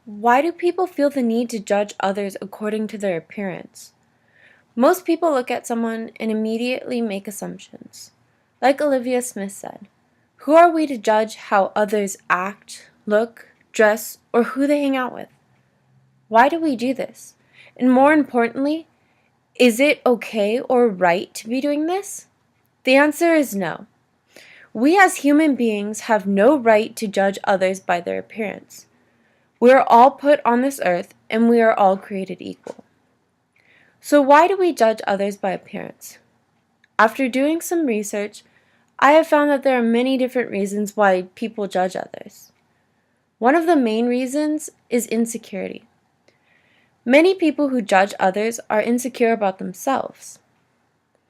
Why do people feel the need to judge others according to their appearance? Most people look at someone and immediately make assumptions. Like Olivia Smith said, who are we to judge how others act, look, dress, or who they hang out with? Why do we do this? And more importantly, is it okay or right to be doing this? The answer is no. We as human beings have no right to judge others by their appearance. We are all put on this earth and we are all created equal. So why do we judge others by appearance? After doing some research, I have found that there are many different reasons why people judge others. One of the main reasons is insecurity. Many people who judge others are insecure about themselves.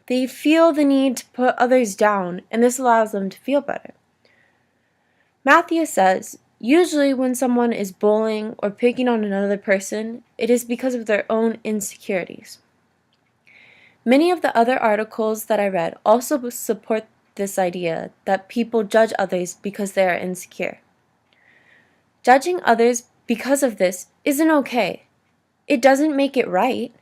They feel the need to put others down, and this allows them to feel better. Matthew says, usually when someone is bullying or picking on another person, it is because of their own insecurities. Many of the other articles that I read also support this idea that people judge others because they are insecure. Judging others because of this isn't okay. It doesn't make it right.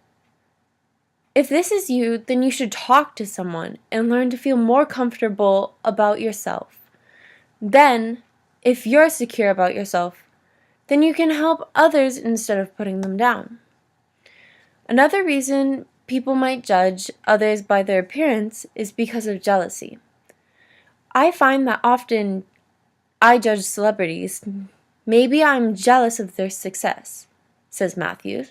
If this is you, then you should talk to someone and learn to feel more comfortable about yourself. Then, if you're secure about yourself, then you can help others instead of putting them down. Another reason people might judge others by their appearance is because of jealousy. I find that often I judge celebrities. Maybe I'm jealous of their success, says Matthew.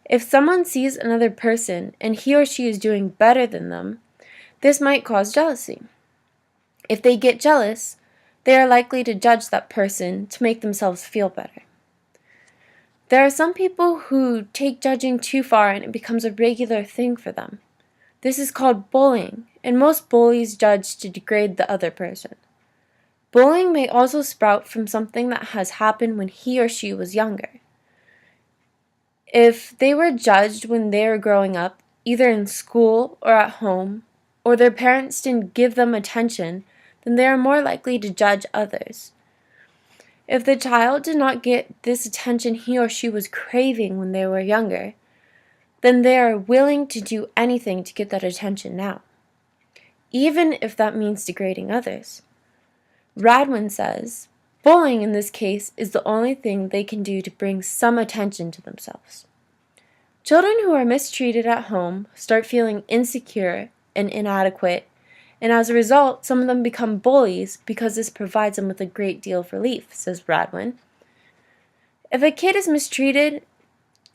If someone sees another person and he or she is doing better than them, this might cause jealousy. If they get jealous, they are likely to judge that person to make themselves feel better. There are some people who take judging too far and it becomes a regular thing for them. This is called bullying, and most bullies judge to degrade the other person. Bullying may also sprout from something that has happened when he or she was younger. If they were judged when they were growing up, either in school or at home, or their parents didn't give them attention, then they are more likely to judge others. If the child did not get this attention he or she was craving when they were younger, then they are willing to do anything to get that attention now, even if that means degrading others. Radwin says, bullying in this case is the only thing they can do to bring some attention to themselves. Children who are mistreated at home start feeling insecure and inadequate, and as a result, some of them become bullies because this provides them with a great deal of relief, says Radwin. If a kid is mistreated,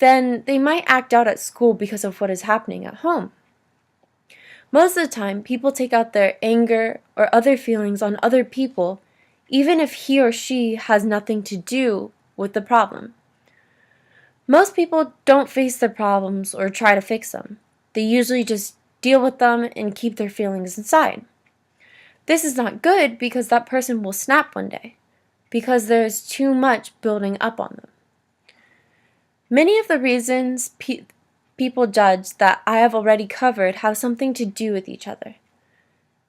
then they might act out at school because of what is happening at home. Most of the time, people take out their anger or other feelings on other people, even if he or she has nothing to do with the problem. Most people don't face their problems or try to fix them. They usually just deal with them and keep their feelings inside. This is not good because that person will snap one day, because there's too much building up on them. Many of the reasons people judge that I have already covered have something to do with each other.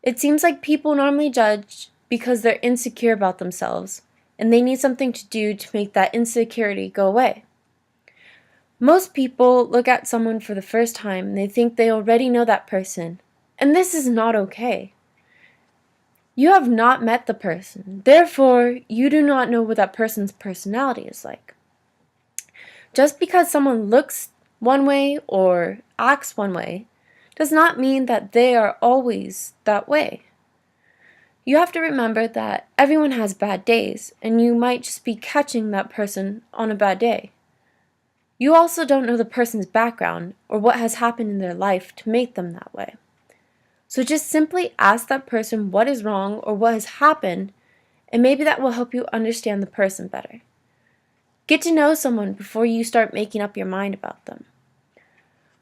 It seems like people normally judge because they're insecure about themselves, and they need something to do to make that insecurity go away. Most people look at someone for the first time and they think they already know that person, and this is not okay. You have not met the person, therefore you do not know what that person's personality is like. Just because someone looks one way or acts one way does not mean that they are always that way. You have to remember that everyone has bad days, and you might just be catching that person on a bad day. You also don't know the person's background or what has happened in their life to make them that way. So just simply ask that person what is wrong or what has happened, and maybe that will help you understand the person better. Get to know someone before you start making up your mind about them.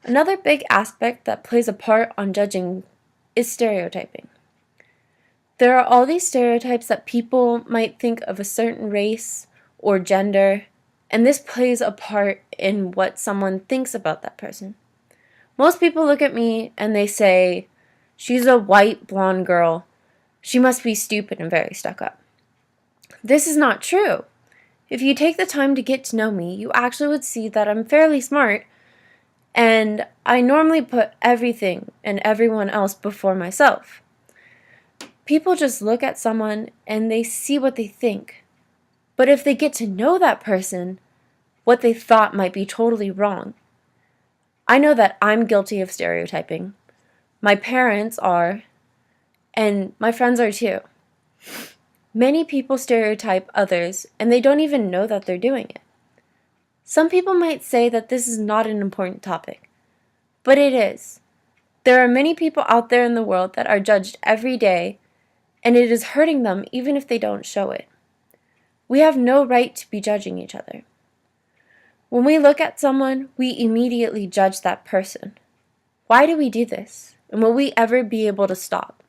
Another big aspect that plays a part on judging is stereotyping. There are all these stereotypes that people might think of a certain race or gender, and this plays a part in what someone thinks about that person. Most people look at me and they say, she's a white blonde girl. She must be stupid and very stuck up. This is not true. If you take the time to get to know me, you actually would see that I'm fairly smart, and I normally put everything and everyone else before myself. People just look at someone and they see what they think. But if they get to know that person, what they thought might be totally wrong. I know that I'm guilty of stereotyping. My parents are, and my friends are too. Many people stereotype others, and they don't even know that they're doing it. Some people might say that this is not an important topic, but it is. There are many people out there in the world that are judged every day, and it is hurting them even if they don't show it. We have no right to be judging each other. When we look at someone, we immediately judge that person. Why do we do this? And will we ever be able to stop?